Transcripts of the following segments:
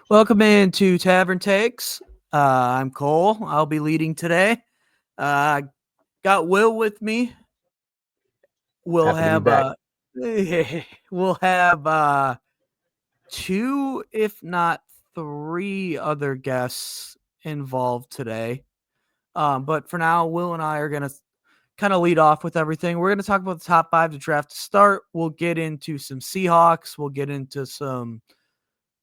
Welcome into Tavern Takes. I'm Cole. I'll be leading today. Uh, got Will with me. We'll Happy to be have back. we'll have two, if not three, other guests involved today. But for now, Will and I are gonna kind of lead off with everything. We're gonna talk about the top five to draft to start. We'll get into some Seahawks. We'll get into some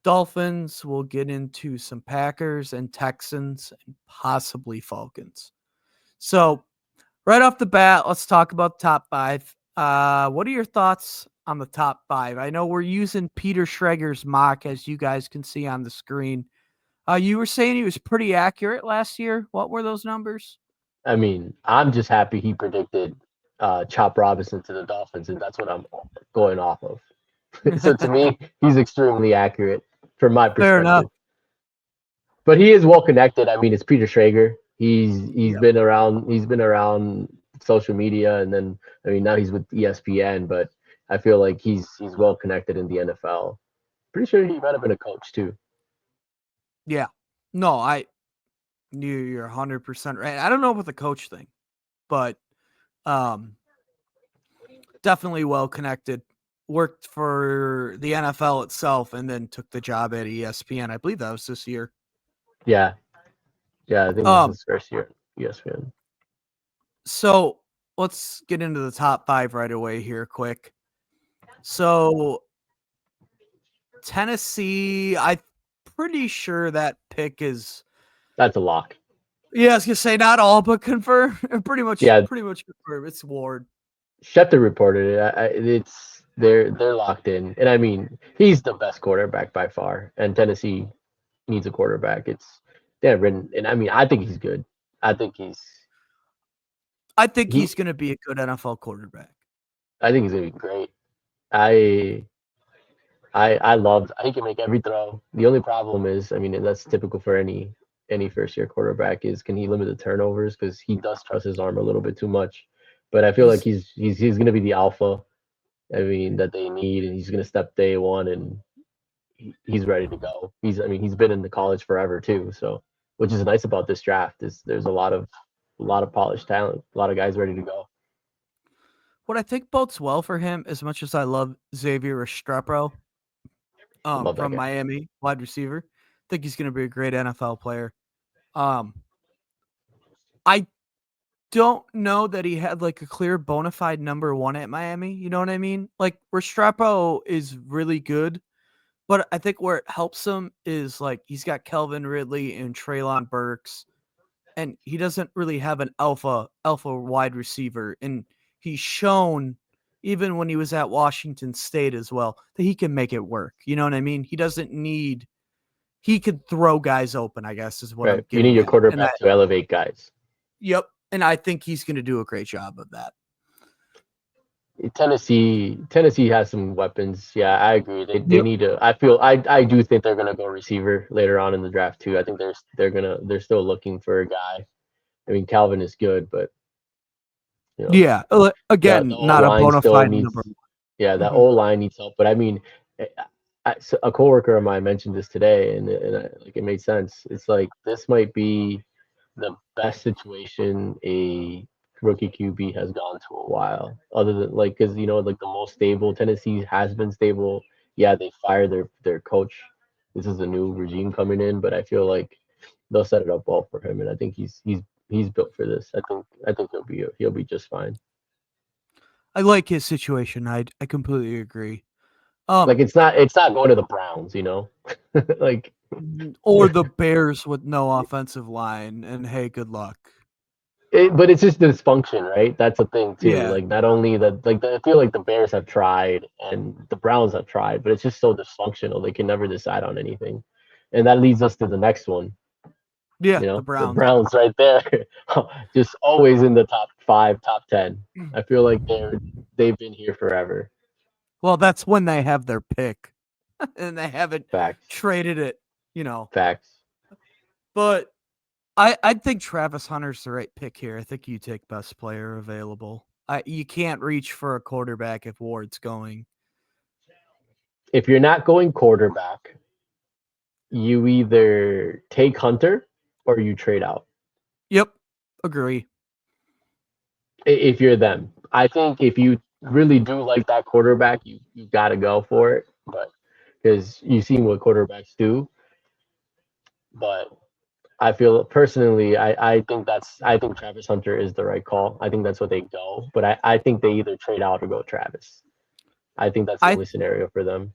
Dolphins. We'll get into some Packers and Texans and possibly Falcons. So, right off the bat, let's talk about the top five. What are your thoughts on the top five? I know we're using Peter Schrager's mock, as you guys can see on the screen. You were saying he was pretty accurate last year. What were those numbers? I mean, I'm just happy he predicted Chop Robinson to the Dolphins, and that's what I'm going off of. So to me, he's extremely accurate from my Fair enough. perspective. But he is well connected. I mean, it's Peter Schrager. He's Yeah. been around. He's been around social media, and then I mean now he's with ESPN. But I feel like he's well connected in the NFL. Pretty sure he might have been a coach too. Yeah. No, you're 100% right. I don't know about the coach thing, but um, definitely well connected. Worked for the NFL itself and then took the job at ESPN. I believe that was this year. Yeah, yeah. I think this is Um, his first year at ESPN. so let's get into the top five right away here, quick. So Tennessee, I'm pretty sure that pick is. That's a lock. Yeah, I was gonna say not all, but confirm. Yeah, Pretty much confirm. It's Ward. Schefter reported it. It's they're locked in, and I mean he's the best quarterback by far. And Tennessee needs a quarterback. It's they have written, and I mean I think he's good. I think I think he he's gonna be a good NFL quarterback. I think he's gonna be great. I I loved. He can make every throw. The only problem is, I mean, and that's typical for any first year quarterback is can he limit the turnovers because he does trust his arm a little bit too much. But I feel like He's he's gonna be the alpha. I mean that they need, and he's gonna step day one, and he's ready to go. I mean he's been in the college forever too. So which is nice about this draft is there's a lot of polished talent, a lot of guys ready to go. what I think bodes well for him. As much as I love Xavier Restrepo, Love that from guy. Miami, wide receiver, I think he's gonna be a great NFL player. Um, I don't know that he had like a clear bona fide number one at Miami. You know what I mean? Like Restrepo is really good, but I think where it helps him is like he's got Kelvin Ridley and Traylon Burks, and he doesn't really have an alpha wide receiver. And he's shown even when he was at Washington State as well that he can make it work. You know what I mean? He doesn't need he could throw guys open, I guess is what Right. I'm You need getting your at. And quarterback that to elevate guys. yep. And I think he's gonna do a great job of that. Tennessee has some weapons. Yeah, I agree. They Yep. need to. I do think they're gonna go receiver later on in the draft too. I think they're still looking for a guy. I mean, Calvin is good, but you know Yeah. the Again, O not a line bona still fide number needs. Yeah, one. that O line needs help. But I mean, so a coworker of mine mentioned this today, like it made sense. It's like this might be the best situation a rookie QB has gone to a while. Other than like, because like the most stable Tennessee has been stable. Yeah, they fired their coach. This is a new regime coming in, but I feel like they'll set it up well for him, and I think he's built for this. I think he'll be just fine. I like his situation. I completely agree. Um, Like it's not going to the Browns. Like or the Bears with no offensive line, and hey, good luck. But it's just dysfunction, right? That's the thing too. Yeah, Like not only that, like I feel like the Bears have tried and the Browns have tried, but it's just so dysfunctional. They can never decide on anything, and that leads us to the next one. yeah, the The Browns. Browns right there, just always in the top five, top 10. I feel like they've been here forever. Well, that's when they have their pick, and they haven't Facts, traded it. You know, facts. but I think Travis Hunter's the right pick here. I think you take best player available. You can't reach for a quarterback if Ward's going. If you're not going quarterback, you either take Hunter or you trade out. Yep, agree. If you're them, I think if you really do like that quarterback, you got to go for it. But because you've seen what quarterbacks do, but I feel personally, I think Travis Hunter is the right call. I think that's what they go, but I think they either trade out or go Travis. I think that's the I only scenario for them.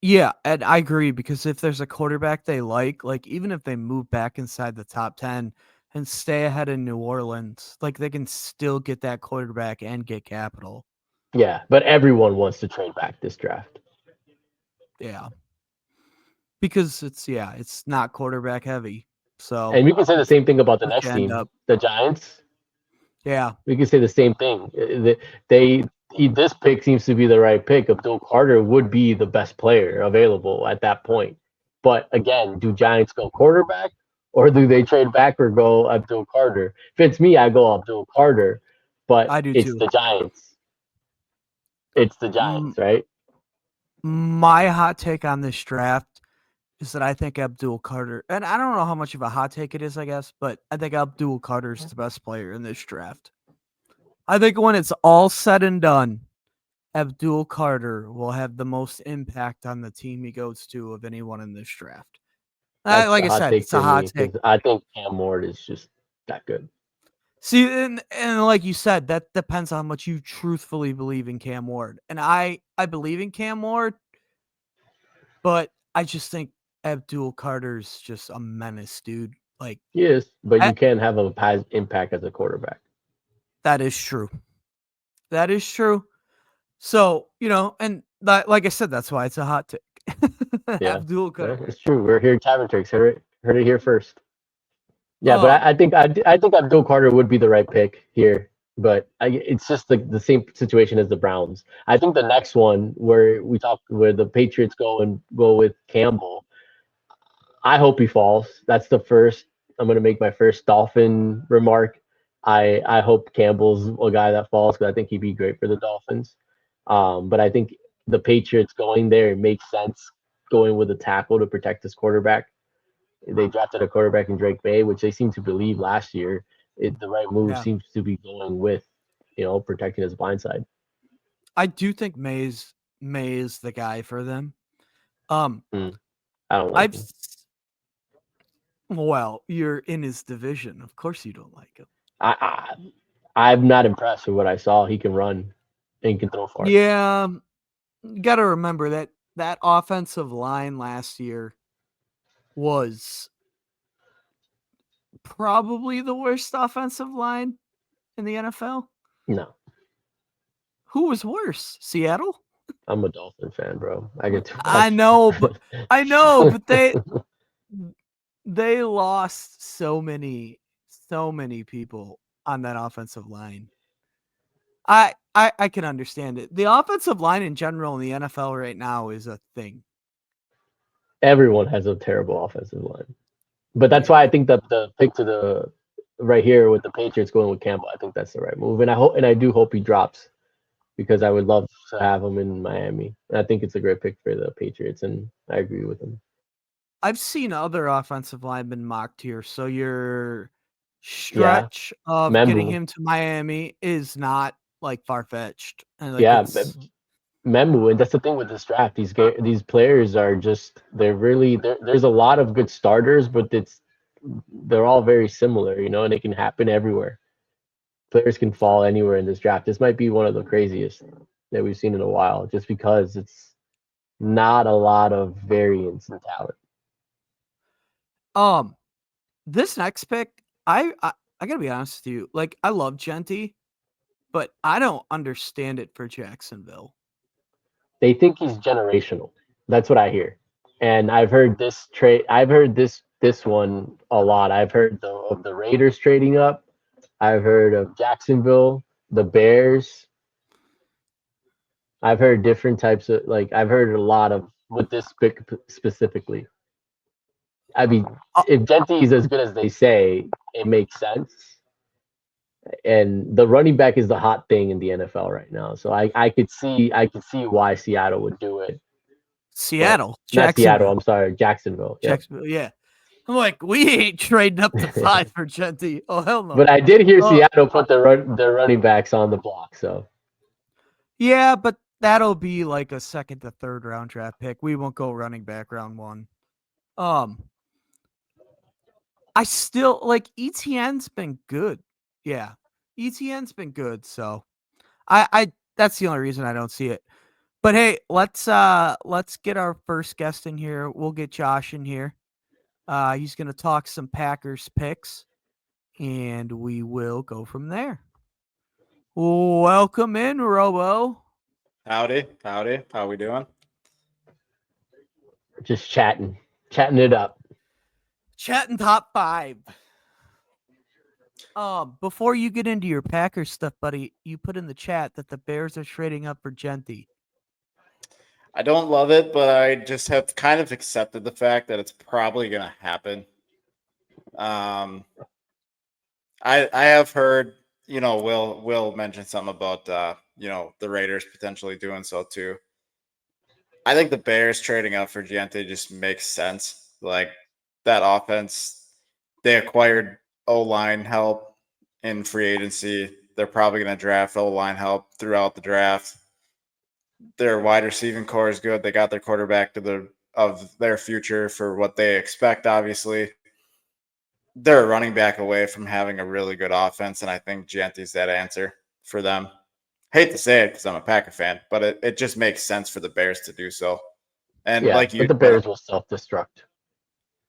Yeah, and I agree because if there's a quarterback they like even if they move back inside the top 10 and stay ahead in New Orleans, like they can still get that quarterback and get capital. Yeah, but everyone wants to trade back this draft. Yeah. Because it's not quarterback heavy. So And we can say the that's same thing about the what next you end team, up. the Giants. Yeah, We can say the same thing. This pick seems to be the right pick. Abdul Carter would be the best player available at that point. But again, do Giants go quarterback or do they trade back or go Abdul Carter? If it's me, I go Abdul Carter, but I do it's too. the Giants. It's the M- Giants, right? my hot take on this draft is that I think Abdul Carter, and I don't know how much of a hot take it is, I guess, but I think Abdul Carter is the best player in this draft. I think when it's all said and done, Abdul Carter will have the most impact on the team he goes to of anyone in this draft. That's Like the I hot said, take it's a for hot me take. because I think Cam Ward is just that good. See, and like you said, that depends on how much you truthfully believe in Cam Ward. And I believe in Cam Ward, but I just think Abdul Carter's just a menace, dude. Like He is, but I, you can have a high impact as a quarterback. that is true. That is true. So, and like I said, that's why it's a hot take. Yeah, Abdul no, Carter. it's true. We're here, Tavern. Heard it here first. Yeah, but Um, I think Abdul Carter would be the right pick here. But it's just the same situation as the Browns. I think the next one where the Patriots go with Campbell. I hope he falls. That's the first. I'm gonna make my first Dolphin remark. I hope Campbell's a guy that falls because I think he'd be great for the Dolphins. But I think the Patriots going there makes sense. Going with a tackle to protect his quarterback. They drafted a quarterback in Drake May, which they seem to believe last year. The right move yeah, seems to be going with, protecting his blind side. I do think May is the guy for them. Um, Mm, I don't like I've him. well, you're in his division. Of course, you don't like him. I, I'm not impressed with what I saw. He can run and he can throw far. Yeah, you got to remember that offensive line last year was probably the worst offensive line in the NFL. No, Who was worse? Seattle? I'm a Dolphin fan, bro. I get too I much. know, but I know, but they lost so many people on that offensive line. I can understand it. The offensive line in general in the NFL right now is a thing. Everyone has a terrible offensive line, but that's why I Yeah. think that the pick to the right here with the Patriots going with Campbell, I think that's the right move, and I do hope he drops because I would love to have him in Miami. And I think it's a great pick for the Patriots, and I agree with him. I've seen other offensive linemen mocked here, so your Yeah, stretch of getting Membu. him to Miami is not like far fetched, and like Yeah, it's Memu, and that's the thing with this draft. These players are just there's a lot of good starters, but they're all very similar, and it can happen everywhere. Players can fall anywhere in this draft. This might be one of the craziest that we've seen in a while, just because it's not a lot of variance in talent. um this next pick. I gotta be honest with you. Like I love Genty, but I don't understand it for Jacksonville. They think he's generational. That's what I hear. And I've heard this one a lot. I've heard of the Raiders trading up. I've heard of Jacksonville, the Bears. I've heard different types of I've heard a lot of with this pick specifically. I mean, Uh, if Genti is as good as they say, it makes sense. And the running back is the hot thing in the NFL right now. So I could see why Seattle would do it. But Seattle, not Seattle. Jacksonville, I'm sorry, Jacksonville. Yep. Jacksonville. Yeah, I'm like, we ain't trading up to 5 for Genty. Oh hell no. But I did hear Oh Seattle put their running backs on the block. So yeah, but that'll be like a second to third round draft pick. We won't go running back round 1. Um, I still like ETN's been good. Yeah, ETN's been good. So I that's the only reason I don't see it. But hey, let's get our first guest in here. We'll get Josh in here. He's gonna talk some Packers picks, and we will go from there. Welcome in, Robo. Howdy. How we doing? just chatting it up. Chatting top 5. Before you get into your Packers stuff, buddy, you put in the chat that the Bears are trading up for Genty. I don't love it, but I just have kind of accepted the fact that it's probably going to happen. I have heard, Will mention something about the Raiders potentially doing so too. I think the Bears trading up for Giante just makes sense. Like that offense, they acquired O-line help in free agency. They're probably going to draft O-line help throughout the draft. Their wide receiving core is good. They got their quarterback of their future for what they expect, obviously. They're a running back away from having a really good offense, and I think Giante's that answer for them. Hate to say it because I'm a Packer fan, but it just makes sense for the Bears to do so. And Yeah, like but you the said, Bears will self-destruct.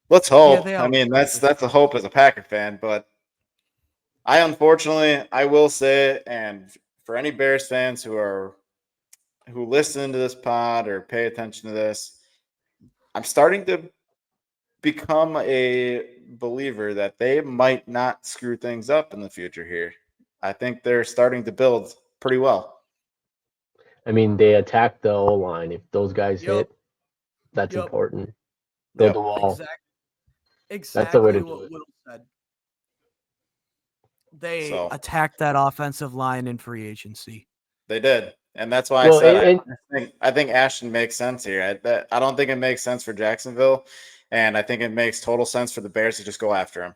let's Yeah, hope. they I all mean, that's a hope as a Packer fan, but I will say, and for any Bears fans who listen to this pod or pay attention to this, I'm starting to become a believer that they might not screw things up in the future here. I think they're starting to build pretty well. I mean, they attack the O line. If those guys Yep. hit, that's Yep. important. Build Yep. the wall. That's the way to Exactly do what it. Will said. They So attacked that offensive line in free agency. they did. And that's why I Well, said and I think Ashton makes sense here. I don't think it makes sense for Jacksonville, and I think it makes total sense for the Bears to just go after him.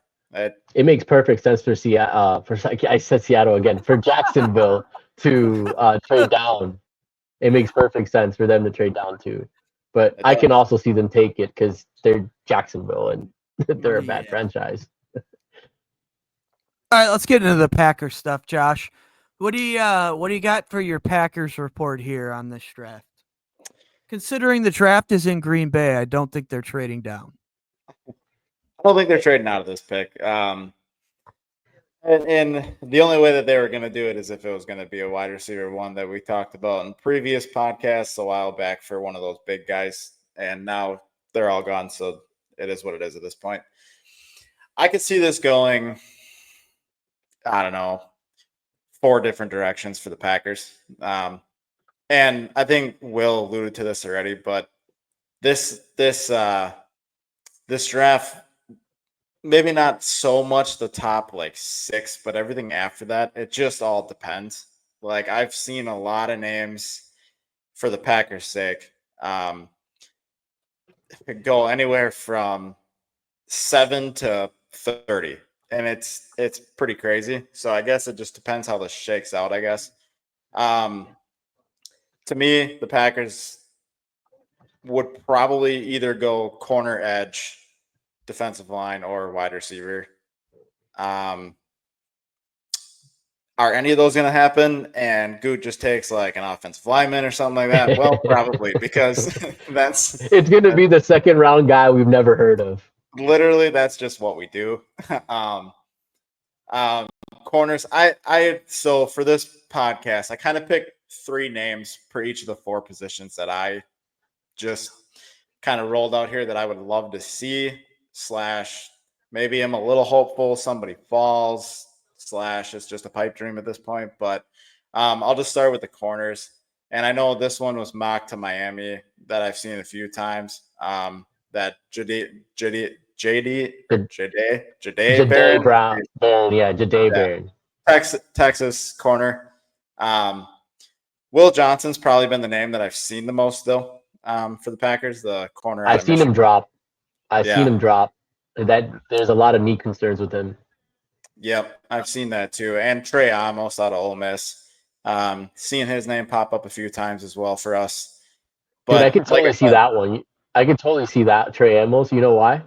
it makes perfect sense for Seattle. I said Seattle again, for Jacksonville to trade down. It makes perfect sense for them to trade down too. But It I can does. also see them take it because they're Jacksonville and they're a bad Yeah. franchise. All right, let's get into the Packers stuff, Josh. What do you got for your Packers report here on this draft? Considering the draft is in Green Bay, I don't think they're trading down. I don't think they're trading out of this pick. And the only way that they were going to do it is if it was going to be a wide receiver one that we talked about in previous podcasts a while back for one of those big guys. And now they're all gone. So it is what it is at this point. I could see this going, I don't know, 4 different directions for the Packers. And I think Will alluded to this already, but this draft, maybe not so much the top like 6, but everything after that, it just all depends. Like I've seen a lot of names for the Packers' sake could go anywhere from 7 to 30, and it's pretty crazy. So I guess it just depends how this shakes out. I guess to me, the Packers would probably either go corner, edge, defensive line, or wide receiver. Are any of those going to happen? And Goot just takes like an offensive lineman or something like that? Well, probably, because It's going to be the second round guy we've never heard of. literally that's just what we do. um, Corners. So for this podcast, I kind of picked 3 names for each of the 4 positions that I just kind of rolled out here that I would love to see. / maybe I'm a little hopeful somebody falls. / it's just a pipe dream at this point. But I'll just start with the corners. And I know this one was mocked to Miami that I've seen a few times. That Jade Jade Barron, Yeah, Jade Barron. Texas corner. Will Johnson's probably been the name that I've seen the most, though. for the Packers, the corner out I've of seen him Michigan. drop. I've seen Yeah. him drop. That there's a lot of knee concerns with him. Yep, I've seen that too. And Trey Amos out of Ole Miss. Seeing his name pop up a few times as well for us. Dude, I But could like I totally see said, that one. I could totally see that Trey Amos. You know why?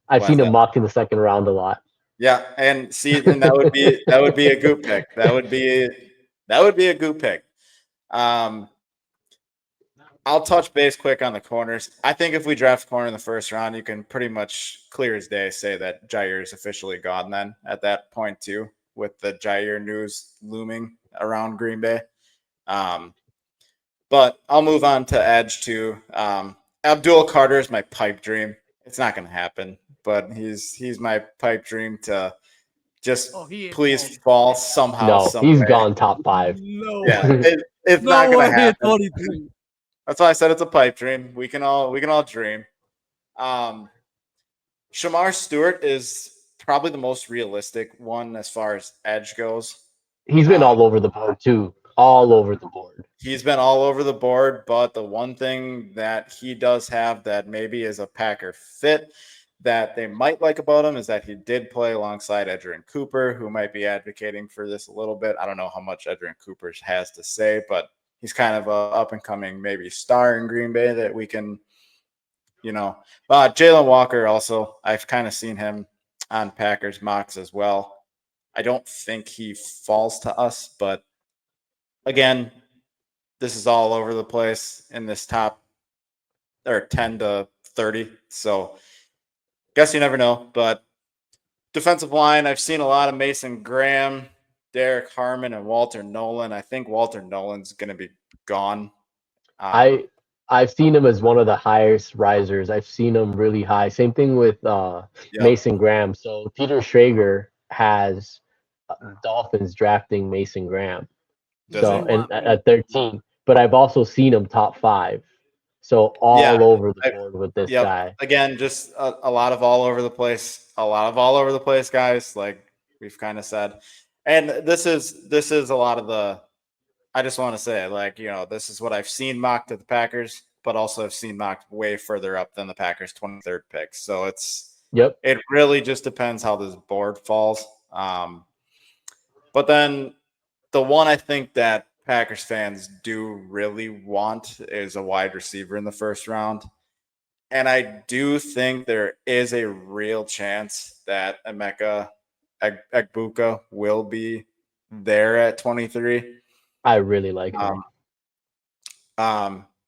I've why is seen him that? mocked in the second round a lot. Yeah, and see, and that would be a goop pick. That would be a goop pick. Um, I'll touch base quick on the corners. I think if we draft a corner in the first round, you can pretty much clear as day say that Jair is officially gone then at that point too, with the Jair news looming around Green Bay. Um, but I'll move on to edge too. Abdul Carter is my pipe dream. It's not going to happen, but he's my pipe dream to just he ain't please falling. fall somehow, No, some he's way. gone top 5. No Yeah, way. it's No not going way to in happen. 23. That's why I said it's a pipe dream. We can all dream. Shamar Stewart is probably the most realistic one as far as edge goes. He's been all over the board too. All over the board. He's been all over the board, but the one thing that he does have that maybe is a Packer fit that they might like about him is that he did play alongside Edgerrin Cooper, who might be advocating for this a little bit. I don't know how much Edgerrin Cooper has to say, but he's kind of a up and coming maybe star in Green Bay that we can, Jalen Walker also, I've kind of seen him on Packers mocks as well. I don't think he falls to us, but again, this is all over the place in this top or 10 to 30. So guess you never know. But defensive line, I've seen a lot of Mason Graham, Derek Harmon, and Walter Nolan. I think Walter Nolan's going to be gone. I've seen him as one of the highest risers. I've seen him really high. Same thing with Mason Graham. So Peter Schrager has Dolphins drafting Mason Graham. Does So he? and at 13, but I've also seen him top 5. So all over the board with this guy. Again, just a lot of all over the place. A lot of all over the place, guys. Like we've kind of said, and this is a lot of the. I just want to say, this is what I've seen mocked at the Packers, but also I've seen mocked way further up than the Packers' 23rd pick. So it really just depends how this board falls. But then the one I think that Packers fans do really want is a wide receiver in the first round. And I do think there is a real chance that Emeka Egbuka will be there at 23. I really like him.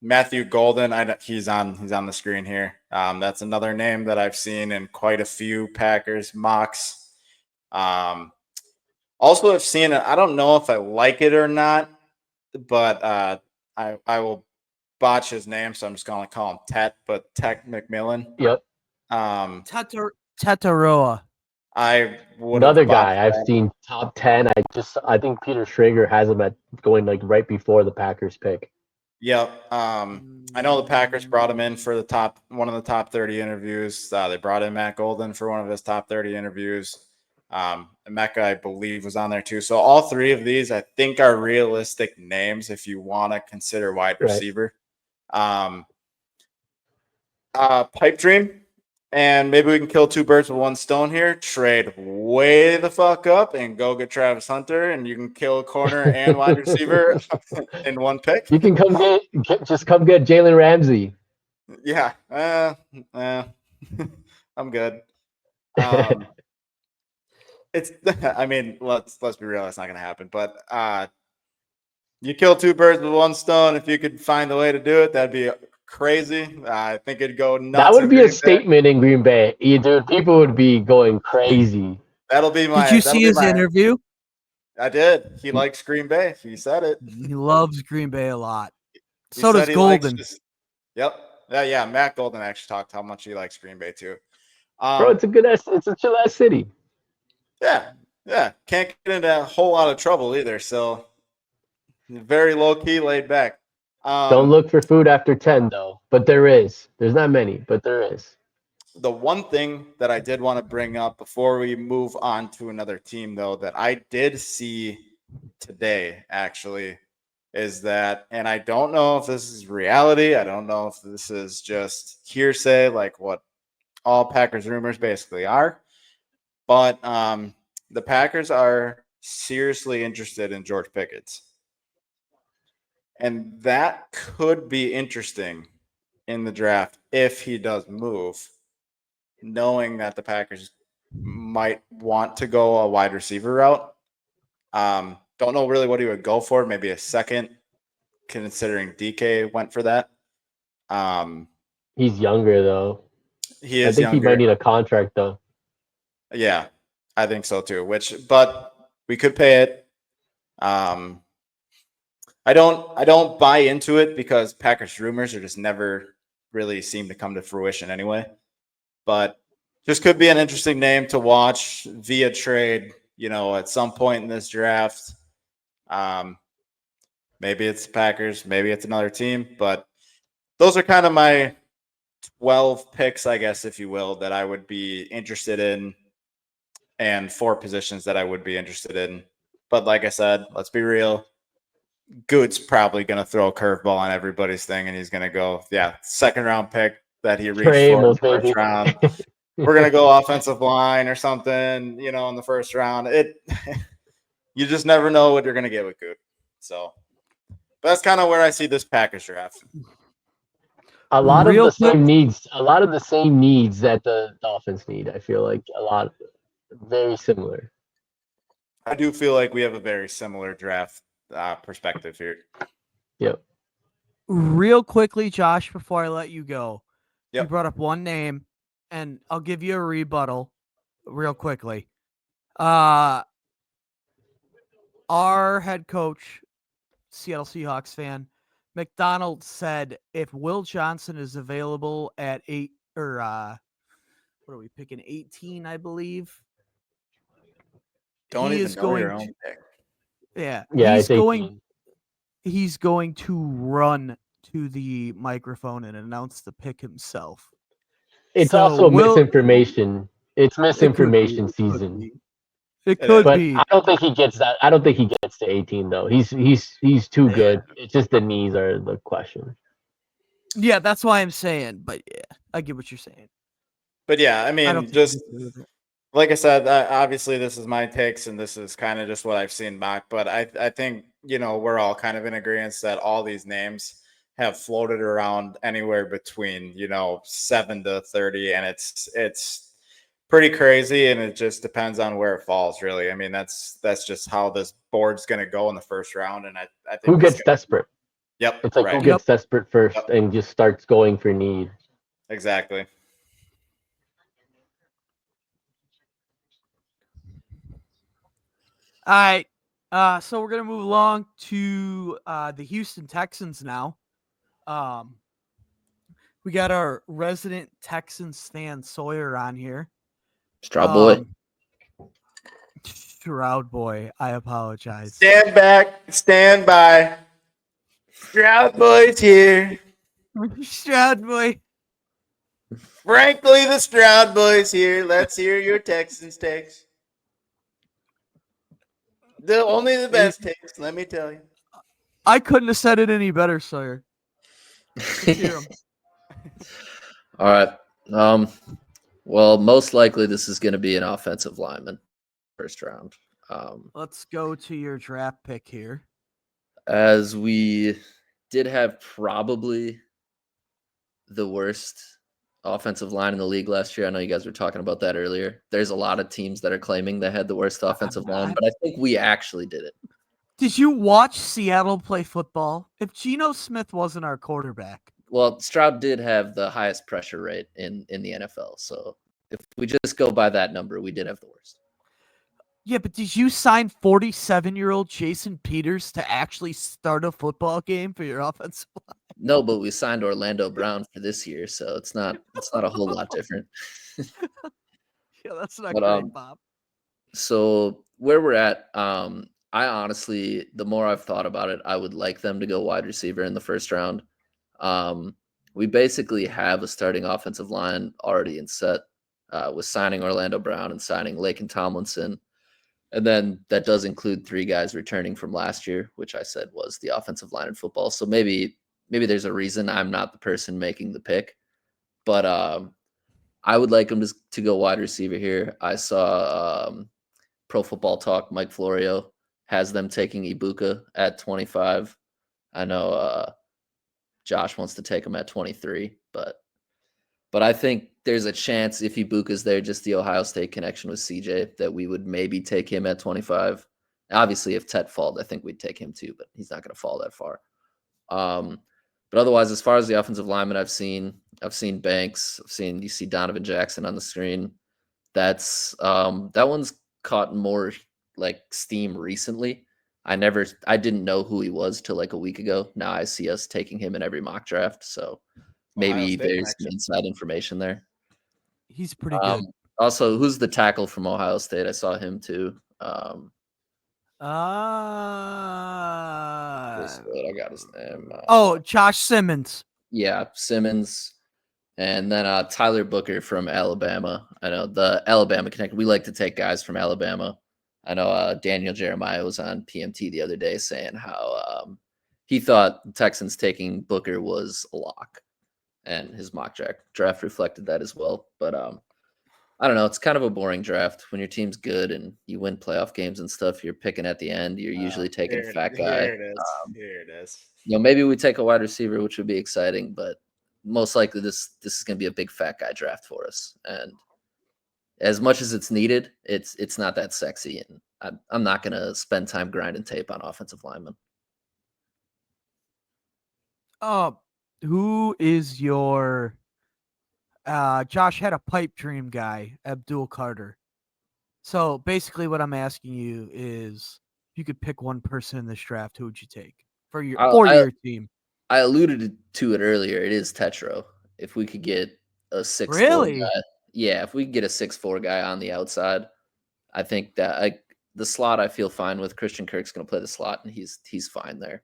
Matthew Golden, he's on the screen here. That's another name that I've seen in quite a few Packers mocks. Also, I've seen it. I don't know if I like it or not, but I will botch his name, so I'm just going to call him Tet, but Tet McMillan. Yep. Tataroa. I would Another guy I've seen top 10. I think Peter Schrager has him at going like right before the Packers pick. Yep. I know the Packers brought him in for one of the top 30 interviews. They brought in Matt Golden for one of his top 30 interviews. Emeka, I believe, was on there too. So all three of these, I think, are realistic names if you want to consider wide receiver. Pipe dream. And maybe we can kill two birds with one stone here. Trade way the fuck up and go get Travis Hunter, and you can kill a corner and wide receiver in one pick. You can come get Jalen Ramsey. Yeah, I'm good. It's. I mean, let's be real. It's not going to happen. But you kill two birds with one stone. If you could find a way to do it, that'd be crazy. I think it'd go nuts. That would be a statement in Green Bay. Dude, people would be going crazy. That'll be my. Did you see his interview? I did. He likes Green Bay. He said it. He loves Green Bay a lot. So does Golden. Yep. Yeah. Matt Golden actually talked how much he likes Green Bay too. Bro, it's a chill ass city. Yeah. Can't get into a whole lot of trouble either. So very low key, laid back. Don't look for food after 10 though, but there is. There's not many, but there is. The one thing that I did want to bring up before we move on to another team, though, that I did see today, actually, is that, and I don't know if this is reality. I don't know if this is just hearsay, like what all Packers rumors basically are. But the Packers are seriously interested in George Pickens. And that could be interesting in the draft if he does move, knowing that the Packers might want to go a wide receiver route. Don't know really what he would go for. Maybe a second, considering DK went for that. He's younger though. He I is think he might younger. need a contract though. Yeah, I think so too. But we could pay it. I don't buy into it because Packers rumors are just never really seem to come to fruition anyway. But just could be an interesting name to watch via trade, at some point in this draft. Maybe it's the Packers, maybe it's another team, but those are kind of my 12 picks, I guess, if you will, that I would be interested in, and 4 positions that I would be interested in. But like I said, let's be real. Good's probably going to throw a curveball on everybody's thing, and he's going to go, second round pick that he reached Trey for in Amos, the first baby. round. We're going to go offensive line or something, in the first round. You just never know what you're going to get with Good. So that's kind of where I see this Packers draft. A lot of Real the quick, same needs that the Dolphins need. I feel like a lot very similar. I do feel like we have a very similar draft perspective here. Yep. real quickly, Josh, before I let you go, you Yep. brought up one name, and I'll give you a rebuttal real quickly. Our head coach, Seattle Seahawks fan, McDonald said if Will Johnson is available at 8 or what are we picking? 18, I believe. Don't He even is know your going own to, pick. yeah, Yeah, it's 18. he's going to run to the microphone and announce the pick himself. It's So also misinformation. It's it could be. misinformation season. It It could is. But be. I don't think he gets that. I don't think he gets to 18 though. He's too Yeah. good. It's just the knees are the question. Yeah, that's why I'm saying. But yeah, I get what you're saying. But yeah, I I mean, don't think just he gets away with it. like I said, obviously this is my takes and this is kind of just what I've seen mocked. But I think, we're all kind of in agreement that all these names have floated around anywhere between, 7 to 30. And it's pretty crazy. And it just depends on where it falls, really. I mean, that's just how this board's going to go in the first round. And I think Who it's gets desperate? Yep. It's like Right. who gets desperate first Yep. and just starts going for need. Exactly. All right. So we're gonna move along to the Houston Texans now. We got our resident Texans fan Sawyer on here. Straw boy. Stroud boy, I apologize. Stand back, stand by. Stroud boys here. Stroud boy. Frankly, the Stroud boys here. Let's hear your Texans takes. Only the best takes, let me tell you. I couldn't have said it any better, Sawyer. Let's hear 'em. All right. Well, most likely this is going to be an offensive lineman first round. Let's go to your draft pick here. As we did have probably the worst offensive line in the league last year. I know you guys were talking about that earlier. There's a lot of teams that are claiming they had the worst offensive line, but I think we actually did it. Did you watch Seattle play football? If Geno Smith wasn't our quarterback. Well, Stroud did have the highest pressure rate in the NFL. So if we just go by that number, we did have the worst. Yeah, but did you sign 47-year-old Jason Peters to actually start a football game for your offensive line? No, but we signed Orlando Brown for this year, so it's not a whole lot different. Yeah, that's not But, great, Bob. So where we're at, I honestly, the more I've thought about it, I would like them to go wide receiver in the first round. We basically have a starting offensive line already in set with signing Orlando Brown and signing Laken Tomlinson. And then that does include 3 guys returning from last year, which I said was the offensive line in football. So maybe there's a reason I'm not the person making the pick. But I would like him to go wide receiver here. I saw Pro Football Talk, Mike Florio has them taking Ibuka at 25. I know Josh wants to take him at 23, but I think there's a chance if Ibuka's there, just the Ohio State connection with CJ, that we would maybe take him at 25. Obviously, if Tet falls, I think we'd take him too, but he's not going to fall that far. But otherwise, as far as the offensive lineman, I've seen Banks. You see Donovan Jackson on the screen. That's that one's caught more like steam recently. I didn't know who he was till like a week ago. Now I see us taking him in every mock draft. So maybe there's some inside information there. He's pretty good. Also, who's the tackle from Ohio State? I saw him too. I got his name. Josh Simmons. Yeah, Simmons. And then Tyler Booker from Alabama. I know the Alabama Connect. We like to take guys from Alabama. I know Daniel Jeremiah was on PMT the other day saying how he thought the Texans taking Booker was a lock. And his mock draft reflected that as well. But I don't know. It's kind of a boring draft. When your team's good and you win playoff games and stuff, you're picking at the end. You're usually taking a fat guy. Here it is. Maybe we take a wide receiver, which would be exciting, but most likely this is going to be a big fat guy draft for us. And as much as it's needed, it's not that sexy. And I'm not going to spend time grinding tape on offensive linemen. Who is your Josh had a pipe dream guy, Abdul Carter. So basically what I'm asking you is if you could pick one person in this draft, who would you take for your team? I alluded to it earlier. It is Tetro. If we could get a 6'4" guy. Yeah, if we could get a 6'4" guy on the outside, I think that the slot I feel fine with. Christian Kirk's going to play the slot, and he's fine there.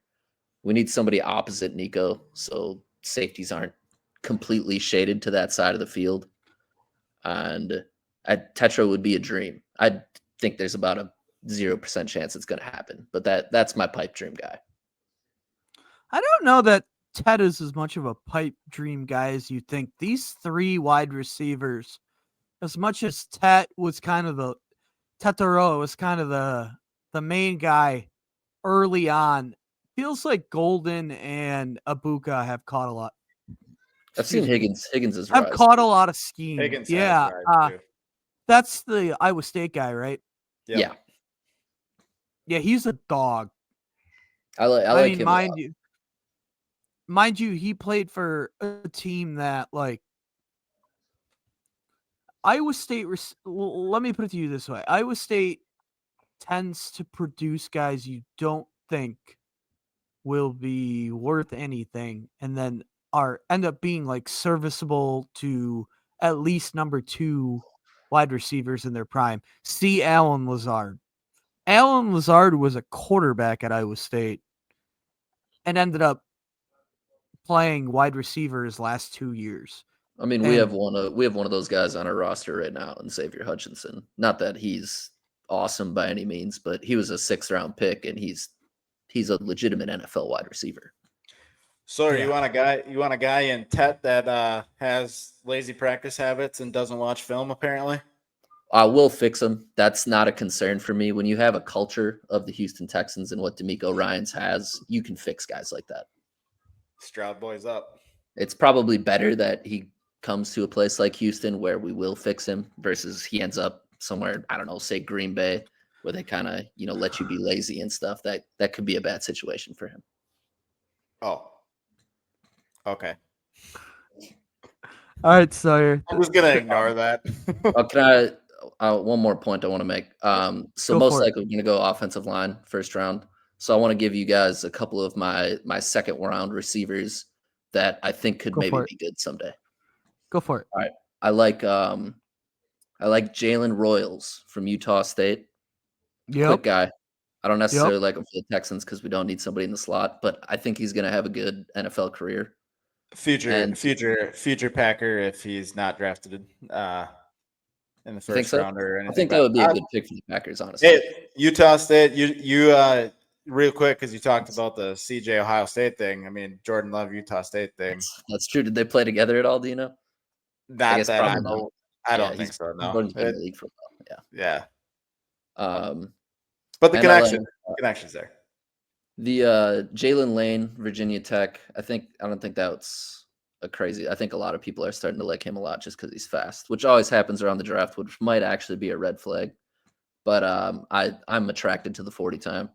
We need somebody opposite Nico, so safeties aren't completely shaded to that side of the field. And Tetro would be a dream. I think there's about a 0% chance it's going to happen, but that's my pipe dream guy. I don't know that Ted is as much of a pipe dream guy as you think. These 3 wide receivers, as much as Tetero was kind of the main guy early on, feels like Golden and Ibuka have caught a lot. I've seen Higgins is I've caught a lot of scheme. Higgins yeah, that's the Iowa State guy, right? Yep. Yeah, he's a dog. I like him. Mind you, he played for a team that like Iowa State. Let me put it to you this way: Iowa State tends to produce guys you don't think will be worth anything, and then end up being like serviceable to at least number 2 wide receivers in their prime. See Alan Lazard. Alan Lazard was a quarterback at Iowa State and ended up playing wide receiver his last 2 years. I mean, we have one of those guys on our roster right now, and Xavier Hutchinson. Not that he's awesome by any means, but he was a 6th round pick, and he's a legitimate NFL wide receiver. So you want a guy in Tet that has lazy practice habits and doesn't watch film apparently? I will fix him. That's not a concern for me. When you have a culture of the Houston Texans and what DeMeco Ryans has, you can fix guys like that. Stroud boys up. It's probably better that he comes to a place like Houston where we will fix him versus he ends up somewhere, I don't know, say Green Bay, where they kind of, let you be lazy and stuff. That could be a bad situation for him. Oh. Okay. All right, Sawyer. I'm just going to ignore that. Can I one more point I want to make. So most likely we're going to go offensive line first round. So I want to give you guys a couple of my second round receivers that I think could maybe be good someday. Go for it. All right. I like Jalen Royals from Utah State. Quick guy. I don't necessarily like him for the Texans because we don't need somebody in the slot, but I think he's going to have a good NFL career. Future Packer if he's not drafted in in the You think first so? round or anything. I think that but would be a good pick for the Packers, honestly. Hey, Utah State, you real quick because you talked about the CJ Ohio State thing. I mean, Jordan Love Utah State thing. That's true. Did they play together at all? Do you know? I Not guess that I probably not. know. I don't Yeah, think so. No. Jordan's been in the league for a while. Yeah. Yeah. But the and LA, connection's there. The Jalen Lane, Virginia Tech. I don't think that's a crazy. I think a lot of people are starting to like him a lot just because he's fast, which always happens around the draft, which might actually be a red flag. But I'm attracted to the 40 time.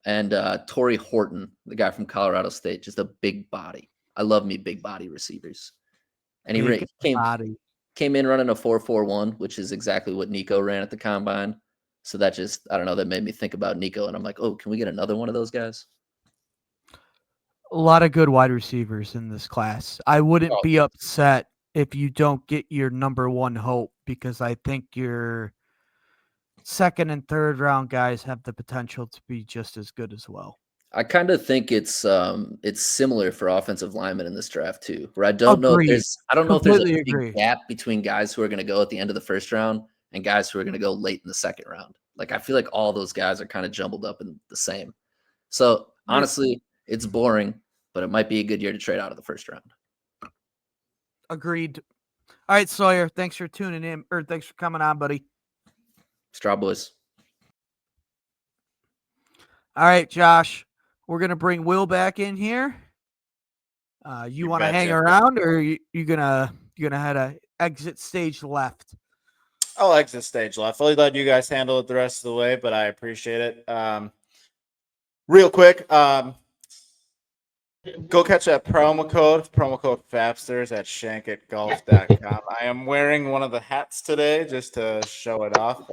And Torrey Horton, the guy from Colorado State, just a big body. I love me big body receivers. And he came in running a 4.41, which is exactly what Nico ran at the combine. So that just, I don't know, that made me think about Nico. And I'm like, oh, can we get another one of those guys? A lot of good wide receivers in this class. I wouldn't be upset if you don't get your number one hope, because I think your second and third round guys have the potential to be just as good as well. I kind of think it's similar for offensive linemen in this draft too, where I don't know if there's a big gap between guys who are going to go at the end of the first round and guys who are going to go late in the second round. Like, I feel like all those guys are kind of jumbled up in the same. So honestly, it's boring, but it might be a good year to trade out of the first round. Agreed. All right, Sawyer, thanks for tuning in, or thanks for coming on, buddy. Straw Boys. All right, Josh, we're going to bring Will back in here. You want to hang around, or you gonna head a exit stage left? I'll exit stage left. I'll let you guys handle it the rest of the way, but I appreciate it. Real quick, go catch that promo code FAPSTERS at shankitgolf.com. I am wearing one of the hats today just to show it off.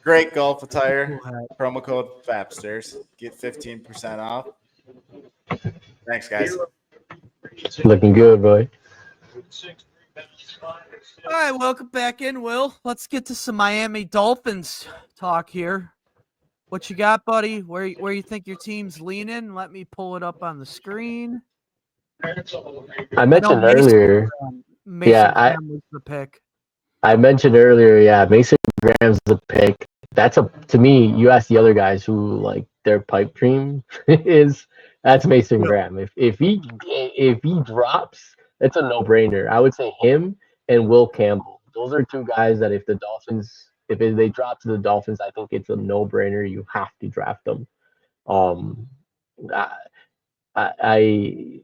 Great golf attire. Promo code FAPSTERS. Get 15% off. Thanks, guys. Looking good, boy. All right, welcome back in, Will. Let's get to some Miami Dolphins talk here. What you got, buddy? Where you think your team's leaning? Let me pull it up on the screen. I mentioned earlier. Mason Graham was the pick. I mentioned earlier, Mason Graham's the pick. To me, you ask the other guys who like their pipe dream that's Mason Graham. If he drops, it's a no-brainer. I would say him and Will Campbell. Those are two guys that if they drop to the Dolphins, I think it's a no-brainer. You have to draft them. I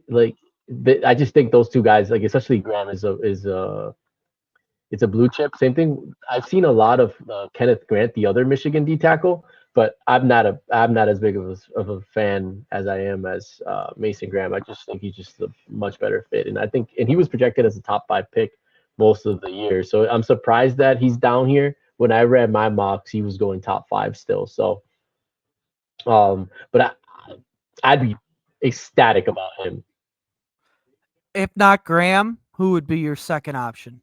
just think those two guys, like especially Graham, it's a blue chip. Same thing. I've seen a lot of Kenneth Grant, the other Michigan D tackle, but I'm not as big of a fan as I am as Mason Graham. I just think he's just a much better fit, and he was projected as a top 5 pick most of the year. So I'm surprised that he's down here. When I read my mocks, he was going top 5 still. So, but I'd be ecstatic about him. If not Graham, who would be your second option?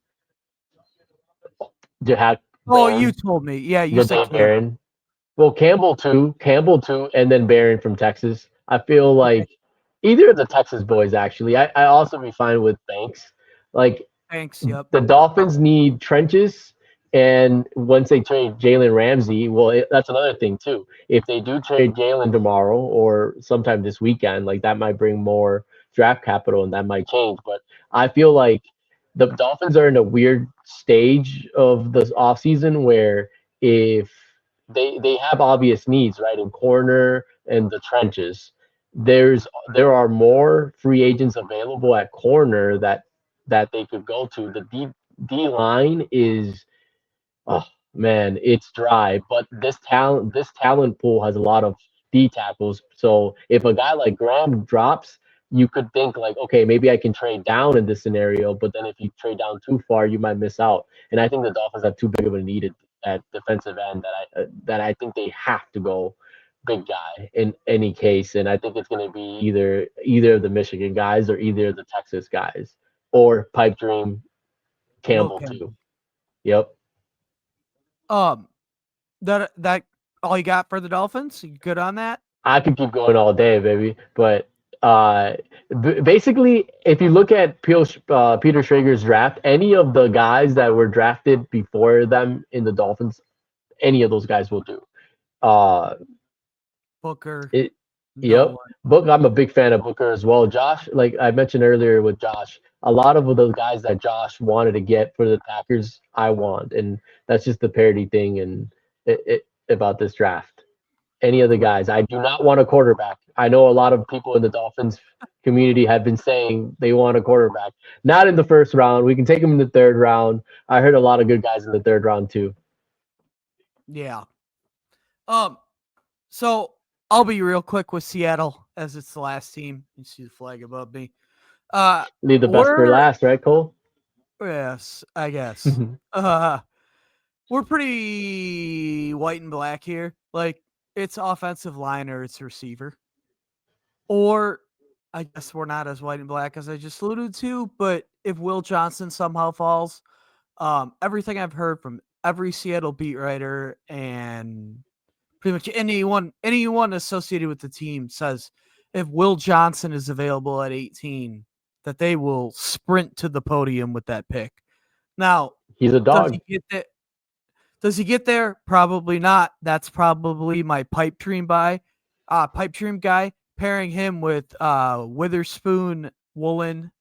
You told me. Yeah, you said Barron. Well, Campbell too, and then Barron from Texas. I feel like either of the Texas boys, actually. I also be fine with Banks. Banks, yep. The Dolphins need trenches, and once they trade Jalen Ramsey, that's another thing too. If they do trade Jalen tomorrow or sometime this weekend, like that might bring more draft capital and that might change. But I feel like the Dolphins are in a weird stage of the offseason where if they have obvious needs, right, in corner and the trenches. There are more free agents available at corner that they could go to. The D line is, oh man, it's dry. But this talent pool has a lot of D tackles. So if a guy like Graham drops, you could think like, okay, maybe I can trade down in this scenario. But then if you trade down too far, you might miss out. And I think the Dolphins have too big of a need at defensive end that I think they have to go big guy in any case. And I think it's going to be either of the Michigan guys or either of the Texas guys or pipe dream Campbell too. Yep. That all you got for the Dolphins? You good on that? I could keep going all day, baby, but Basically, if you look at Peter Schrager's draft, any of the guys that were drafted before them in the Dolphins, any of those guys will do. Uh, Booker. it, No yep. one. Book. I'm a big fan of Booker as well. Josh, like I mentioned earlier with Josh, a lot of those guys that Josh wanted to get for the Packers, I want, and that's just the parity thing and about this draft. Any of the guys, I do not want a quarterback. I know a lot of people in the Dolphins community have been saying they want a quarterback. Not in the first round. We can take him in the third round. I heard a lot of good guys in the third round too. Yeah. So I'll be real quick with Seattle as it's the last team. You see the flag above me. Leave the best for We're last, right, Cole? yes, I guess. We're pretty white and black here. Like it's offensive line or it's receiver. Or I guess we're not as white and black as I just alluded to, but if Will Johnson somehow falls, everything I've heard from every Seattle beat writer and pretty much anyone associated with the team says if Will Johnson is available at 18, that they will sprint to the podium with that pick. Now, He's a does dog. he get there? Does he get there? Probably not. That's probably my pipe dream guy. Pairing him with Witherspoon, Woolen,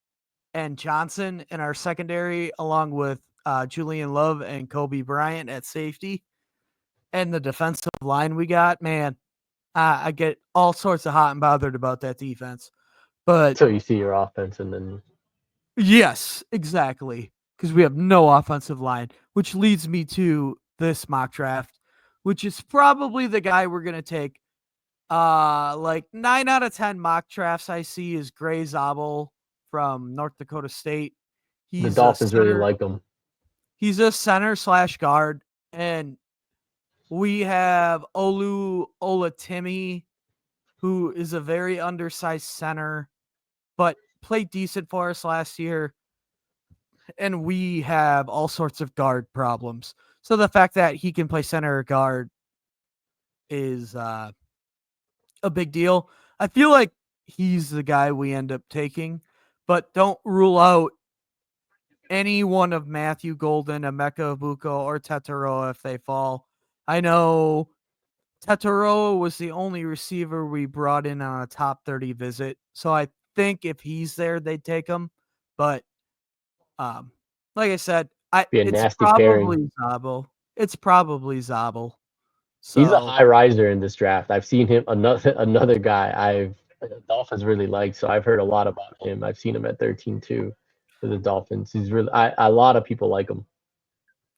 and Johnson in our secondary, along with Julian Love and Kobe Bryant at safety, and the defensive line we got. Man, I get all sorts of hot and bothered about that defense. But So you see your offense, and then yes, exactly. Because we have no offensive line, which leads me to this mock draft, which is probably the guy we're gonna take. Like 9 out of 10 mock drafts I see is Gray Zabel from North Dakota State. the He's a Dolphins really center. like him. He's a center / guard, and we have Olu Olatimi, who is a very undersized center, but played decent for us last year. And we have all sorts of guard problems. So the fact that he can play center or guard is a big deal. I feel like he's the guy we end up taking, but don't rule out any one of Matthew Golden, Emeka Ibuka, or Tetaroa if they fall. I know Tetaroa was the only receiver we brought in on a top 30 visit. So I think if he's there, they'd take him. But like I said, Be a it's nasty probably pairing. Zabel. It's probably Zabel. He's a So high riser in this draft. I've seen him another guy the Dolphins really like, so I've heard a lot about him. I've seen him at 13 too for the Dolphins. He's really a lot of people like him.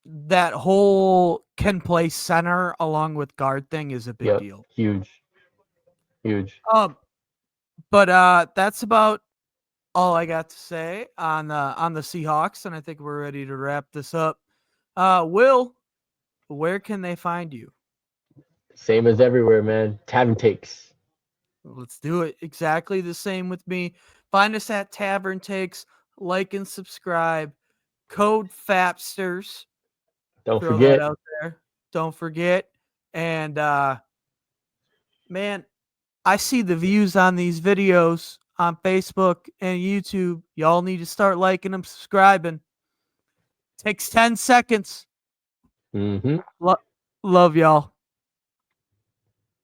that whole can play center along with guard thing is a big Yep, deal. huge. But that's about all I got to say on the Seahawks, and I think we're ready to wrap this up. Will, where can they find you? Same as everywhere, man. Tavern Takes. Let's do it. Exactly the same with me. Find us at Tavern Takes. Like and subscribe. Code FAPSTERS. Don't Throw that forget. out there. Don't forget. And man, I see the views on these videos on Facebook and YouTube. Y'all need to start liking them, subscribing. Takes 10 seconds. Mm-hmm. Love y'all.